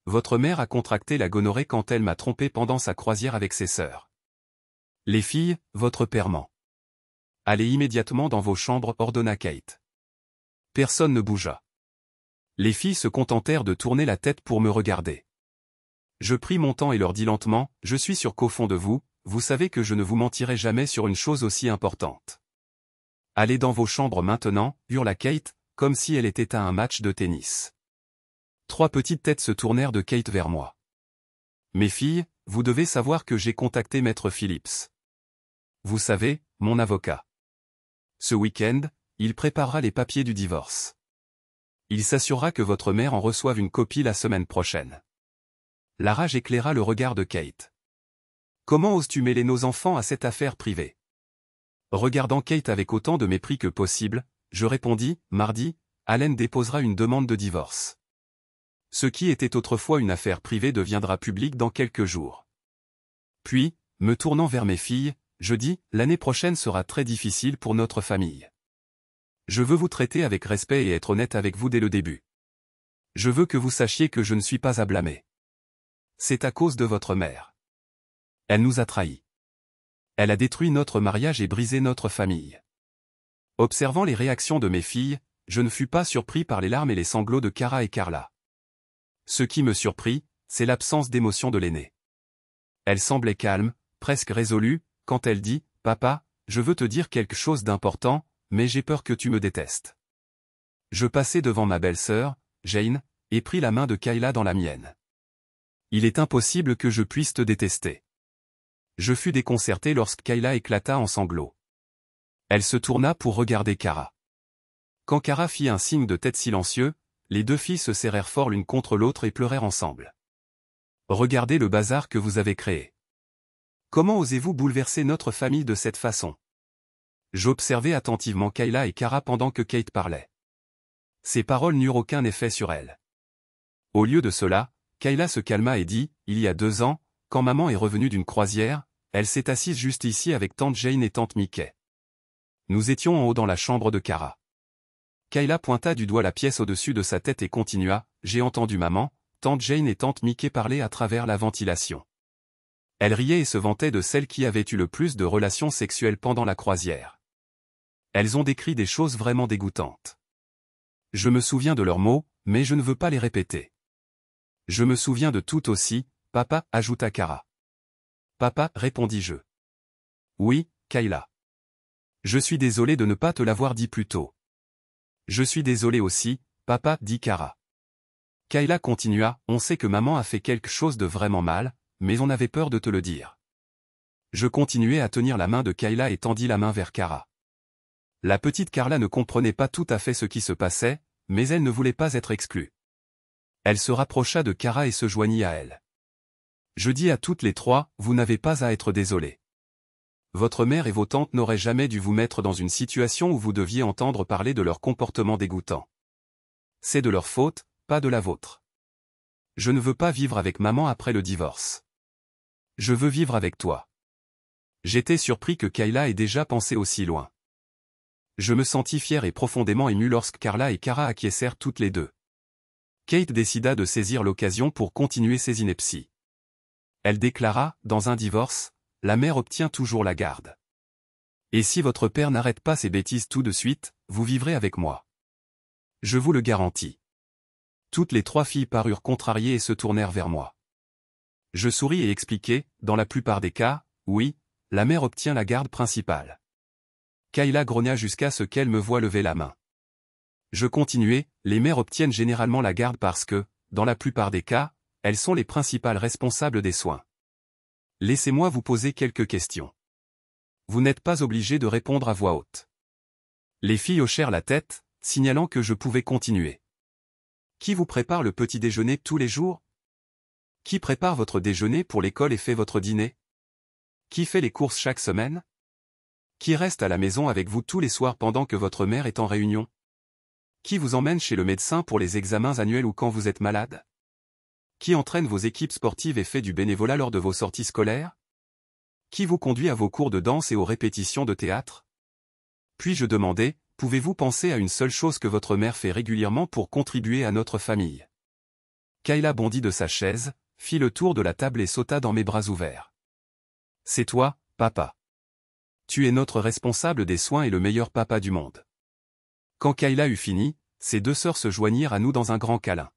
Votre mère a contracté la gonorrhée quand elle m'a trompé pendant sa croisière avec ses sœurs. Les filles, votre père ment. Allez immédiatement dans vos chambres, ordonna Kate. Personne ne bougea. Les filles se contentèrent de tourner la tête pour me regarder. Je pris mon temps et leur dis lentement, je suis sûr qu'au fond de vous, vous savez que je ne vous mentirai jamais sur une chose aussi importante. Allez dans vos chambres maintenant, hurla Kate, comme si elle était à un match de tennis. 3 petites têtes se tournèrent de Kate vers moi. Mes filles, vous devez savoir que j'ai contacté Maître Phillips. Vous savez, mon avocat. Ce week-end, il préparera les papiers du divorce. Il s'assurera que votre mère en reçoive une copie la semaine prochaine. La rage éclaira le regard de Kate. Comment oses-tu mêler nos enfants à cette affaire privée? Regardant Kate avec autant de mépris que possible, je répondis, mardi, Allen déposera une demande de divorce. Ce qui était autrefois une affaire privée deviendra public dans quelques jours. Puis, me tournant vers mes filles, je dis, l'année prochaine sera très difficile pour notre famille. Je veux vous traiter avec respect et être honnête avec vous dès le début. Je veux que vous sachiez que je ne suis pas à blâmer. C'est à cause de votre mère. Elle nous a trahis. Elle a détruit notre mariage et brisé notre famille. Observant les réactions de mes filles, je ne fus pas surpris par les larmes et les sanglots de Cara et Carla. Ce qui me surprit, c'est l'absence d'émotion de l'aînée. Elle semblait calme, presque résolue, quand elle dit, « Papa, je veux te dire quelque chose d'important, mais j'ai peur que tu me détestes. » Je passai devant ma belle-sœur, Jane, et pris la main de Kayla dans la mienne. Il est impossible que je puisse te détester. Je fus déconcerté lorsque Kayla éclata en sanglots. Elle se tourna pour regarder Cara. Quand Cara fit un signe de tête silencieux, les 2 filles se serrèrent fort l'une contre l'autre et pleurèrent ensemble. Regardez le bazar que vous avez créé. Comment osez-vous bouleverser notre famille de cette façon? J'observais attentivement Kayla et Cara pendant que Kate parlait. Ces paroles n'eurent aucun effet sur elle. Au lieu de cela, Kayla se calma et dit, il y a 2 ans, quand maman est revenue d'une croisière, elle s'est assise juste ici avec tante Jane et tante Mickey. Nous étions en haut dans la chambre de Cara. Kayla pointa du doigt la pièce au-dessus de sa tête et continua, j'ai entendu maman, tante Jane et tante Mickey parler à travers la ventilation. Elle riait et se vantait de celle qui avait eu le plus de relations sexuelles pendant la croisière. Elles ont décrit des choses vraiment dégoûtantes. Je me souviens de leurs mots, mais je ne veux pas les répéter. Je me souviens de tout aussi, papa, ajouta Cara. Papa, répondis-je. Oui, Kayla. Je suis désolé de ne pas te l'avoir dit plus tôt. Je suis désolé aussi, papa, dit Kara. Kayla continua, on sait que maman a fait quelque chose de vraiment mal, mais on avait peur de te le dire. Je continuai à tenir la main de Kayla et tendis la main vers Kara. La petite Carla ne comprenait pas tout à fait ce qui se passait, mais elle ne voulait pas être exclue. Elle se rapprocha de Kara et se joignit à elle. Je dis à toutes les trois, vous n'avez pas à être désolés. Votre mère et vos tantes n'auraient jamais dû vous mettre dans une situation où vous deviez entendre parler de leur comportement dégoûtant. C'est de leur faute, pas de la vôtre. Je ne veux pas vivre avec maman après le divorce. Je veux vivre avec toi. J'étais surpris que Kayla ait déjà pensé aussi loin. Je me sentis fier et profondément ému lorsque Carla et Kara acquiescèrent toutes les deux. Kate décida de saisir l'occasion pour continuer ses inepties. Elle déclara, dans un divorce, la mère obtient toujours la garde. Et si votre père n'arrête pas ses bêtises tout de suite, vous vivrez avec moi. Je vous le garantis. Toutes les trois filles parurent contrariées et se tournèrent vers moi. Je souris et expliquai, dans la plupart des cas, oui, la mère obtient la garde principale. Kayla grogna jusqu'à ce qu'elle me voie lever la main. Je continuai, les mères obtiennent généralement la garde parce que, dans la plupart des cas, elles sont les principales responsables des soins. Laissez-moi vous poser quelques questions. Vous n'êtes pas obligé de répondre à voix haute. Les filles hochèrent la tête, signalant que je pouvais continuer. Qui vous prépare le petit déjeuner tous les jours? Qui prépare votre déjeuner pour l'école et fait votre dîner? Qui fait les courses chaque semaine? Qui reste à la maison avec vous tous les soirs pendant que votre mère est en réunion? Qui vous emmène chez le médecin pour les examens annuels ou quand vous êtes malade? Qui entraîne vos équipes sportives et fait du bénévolat lors de vos sorties scolaires? Qui vous conduit à vos cours de danse et aux répétitions de théâtre? Puis je demandai, pouvez-vous penser à une seule chose que votre mère fait régulièrement pour contribuer à notre famille? Kayla bondit de sa chaise, fit le tour de la table et sauta dans mes bras ouverts. C'est toi, papa. Tu es notre responsable des soins et le meilleur papa du monde. Quand Kayla eut fini, ses deux sœurs se joignirent à nous dans un grand câlin.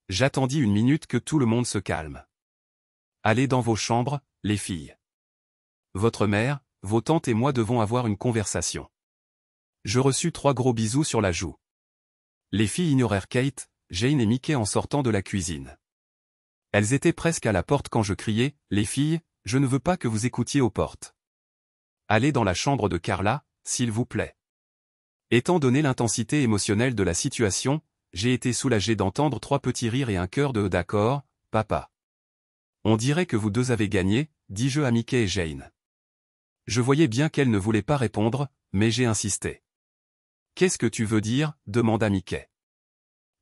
J'attendis une minute que tout le monde se calme. Allez dans vos chambres, les filles. Votre mère, vos tantes et moi devons avoir une conversation. Je reçus 3 gros bisous sur la joue. Les filles ignorèrent Kate, Jane et Mickey en sortant de la cuisine. Elles étaient presque à la porte quand je criai, « Les filles, je ne veux pas que vous écoutiez aux portes. Allez dans la chambre de Carla, s'il vous plaît. » Étant donné l'intensité émotionnelle de la situation, j'ai été soulagé d'entendre 3 petits rires et un cœur de « D'accord, papa. » On dirait que vous deux avez gagné, dis-je à Mickey et Jane. Je voyais bien qu'elles ne voulaient pas répondre, mais j'ai insisté. Qu'est-ce que tu veux dire? Demanda Mickey.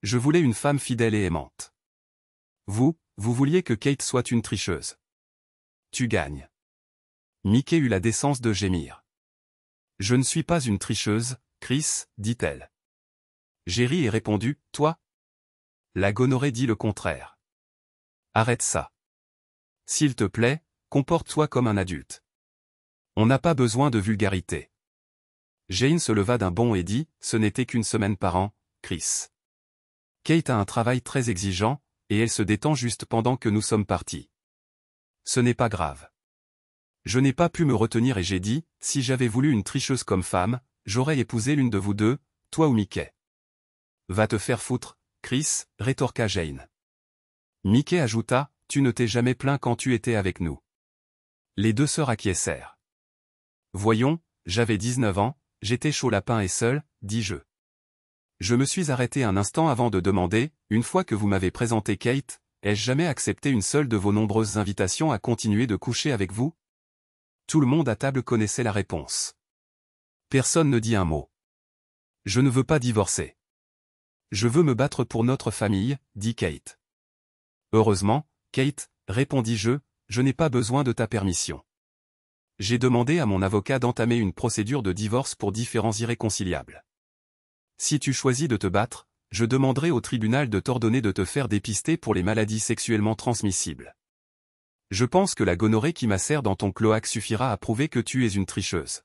Je voulais une femme fidèle et aimante. Vous vouliez que Kate soit une tricheuse. Tu gagnes. Mickey eut la décence de gémir. Je ne suis pas une tricheuse, Chris, dit-elle. J'ai ri et répondu, toi? La gonorrhée dit le contraire. Arrête ça. S'il te plaît, comporte-toi comme un adulte. On n'a pas besoin de vulgarité. Jane se leva d'un bond et dit, ce n'était qu'une semaine par an, Chris. Kate a un travail très exigeant, et elle se détend juste pendant que nous sommes partis. Ce n'est pas grave. Je n'ai pas pu me retenir et j'ai dit, si j'avais voulu une tricheuse comme femme, j'aurais épousé l'une de vous deux, toi ou Mickey. Va te faire foutre, Chris, rétorqua Jane. Mickey ajouta, tu ne t'es jamais plaint quand tu étais avec nous. Les deux sœurs acquiescèrent. Voyons, j'avais 19 ans, j'étais chaud lapin et seul, dis-je. Je me suis arrêté un instant avant de demander, une fois que vous m'avez présenté Kate, ai-je jamais accepté une seule de vos nombreuses invitations à continuer de coucher avec vous? Tout le monde à table connaissait la réponse. Personne ne dit un mot. Je ne veux pas divorcer. Je veux me battre pour notre famille, dit Kate. Heureusement, Kate, répondis-je, je n'ai pas besoin de ta permission. J'ai demandé à mon avocat d'entamer une procédure de divorce pour différends irréconciliables. Si tu choisis de te battre, je demanderai au tribunal de t'ordonner de te faire dépister pour les maladies sexuellement transmissibles. Je pense que la gonorrhée qui macère dans ton cloaque suffira à prouver que tu es une tricheuse.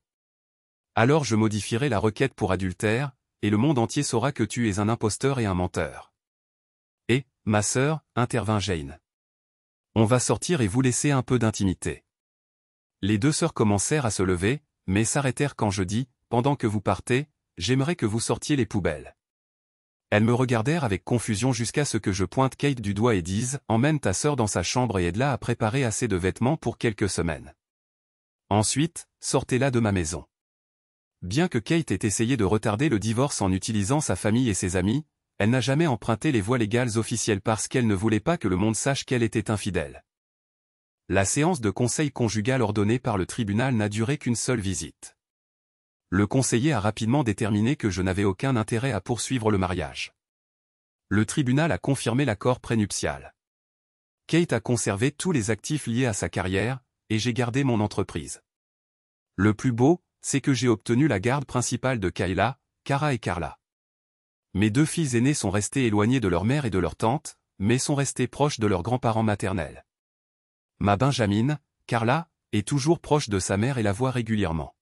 Alors je modifierai la requête pour adultère, et le monde entier saura que tu es un imposteur et un menteur. Et, ma sœur, intervint Jane. On va sortir et vous laisser un peu d'intimité. Les deux sœurs commencèrent à se lever, mais s'arrêtèrent quand je dis, pendant que vous partez, j'aimerais que vous sortiez les poubelles. Elles me regardèrent avec confusion jusqu'à ce que je pointe Kate du doigt et dise « Emmène ta sœur dans sa chambre et aide-la à préparer assez de vêtements pour quelques semaines. Ensuite, sortez-la de ma maison. » Bien que Kate ait essayé de retarder le divorce en utilisant sa famille et ses amis, elle n'a jamais emprunté les voies légales officielles parce qu'elle ne voulait pas que le monde sache qu'elle était infidèle. La séance de conseil conjugal ordonnée par le tribunal n'a duré qu'une seule visite. Le conseiller a rapidement déterminé que je n'avais aucun intérêt à poursuivre le mariage. Le tribunal a confirmé l'accord prénuptial. Kate a conservé tous les actifs liés à sa carrière, et j'ai gardé mon entreprise. Le plus beau, c'est que j'ai obtenu la garde principale de Kayla, Cara et Carla. Mes 2 filles aînées sont restées éloignées de leur mère et de leur tante, mais sont restées proches de leurs grands-parents maternels. Ma Benjamine, Carla, est toujours proche de sa mère et la voit régulièrement.